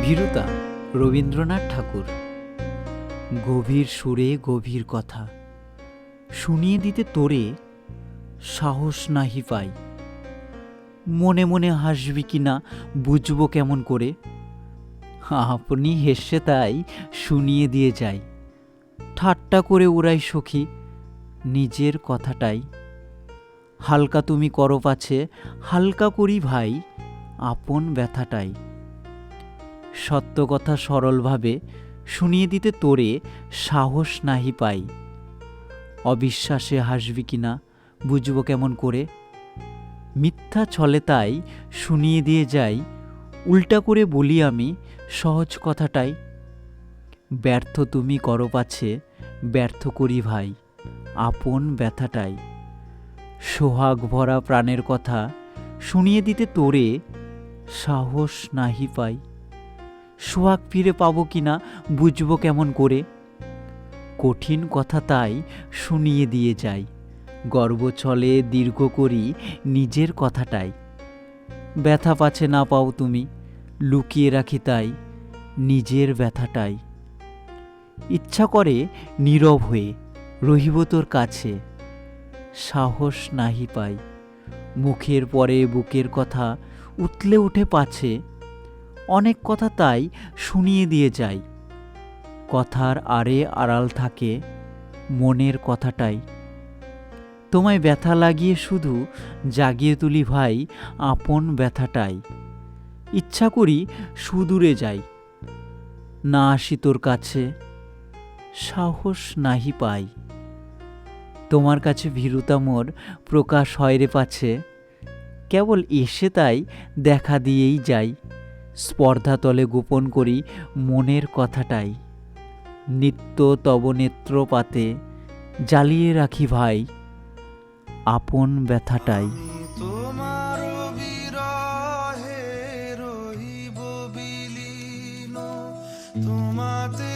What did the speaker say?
ভীরুতা রবীন্দ্রনাথ ঠাকুর। গভীর সুরে গভীর কথা শুনিয়ে দিতে তোরে সাহস নাহি পাই। মনে মনে হাসবি কিনা বুঝবো কেমন করে, আপনি হেসে তাই শুনিয়ে দিয়ে যাই। ঠাট্টা করে উড়াই সখী নিজের কথাটাই। হালকা তুমি করো পাছে হালকা করি ভাই আপন ব্যথাটাই। সত্য কথা সরলভাবে শুনিয়ে দিতে তোরে সাহস নাহি পাই। অবিশ্বাসে হাসবি কিনা বুঝবো কেমন করে, মিথ্যা ছলে তাই শুনিয়ে দিয়ে যাই। উল্টা করে বলি আমি সহজ কথাটাই। ব্যর্থ তুমি করো পাছে ব্যর্থ করি ভাই আপন ব্যথাটাই। সোহাগ ভরা প্রাণের কথা শুনিয়ে দিতে তোরে সাহস নাহি পাই। সোহাগ ফিরে পাবো কিনা বুঝবো কেমন করে, কঠিন কথা তাই শুনিয়ে দিয়ে যাই। গর্ব ছলে দীর্ঘ করি নিজের কথাটাই। ব্যথা পাছে না পাও তুমি লুকিয়ে রাখি তাই নিজের ব্যথাটাই। ইচ্ছা করে নীরব হয়ে রহিব তোর কাছে, সাহস নাহি পাই। মুখের পরে বুকের কথা উতলে উঠে পাছে, অনেক কথা তাই শুনিয়ে দিয়ে যাই। কথার আড়ে আড়াল থাকে মনের কথাটাই। তোমায় ব্যথা লাগিয়ে শুধু জাগিয়ে তুলি ভাই আপন ব্যথাটাই। ইচ্ছা করি সুদূরে যাই না আসি তোর কাছে, সাহস নাহি পাই। তোমার কাছে ভীরুতা মোর প্রকাশ হয় রে পাছে, কেবল এসে তাই দেখা দিয়েই যাই। স্পর্ধা তলে গোপন করি মনের কথাটাই। নিত্য তব নেত্রপাতে জ্বালিয়ে রাখি ভাই আপন ব্যথাটাই। তোমার বিরহে রহিব বিলীন, তোমাতে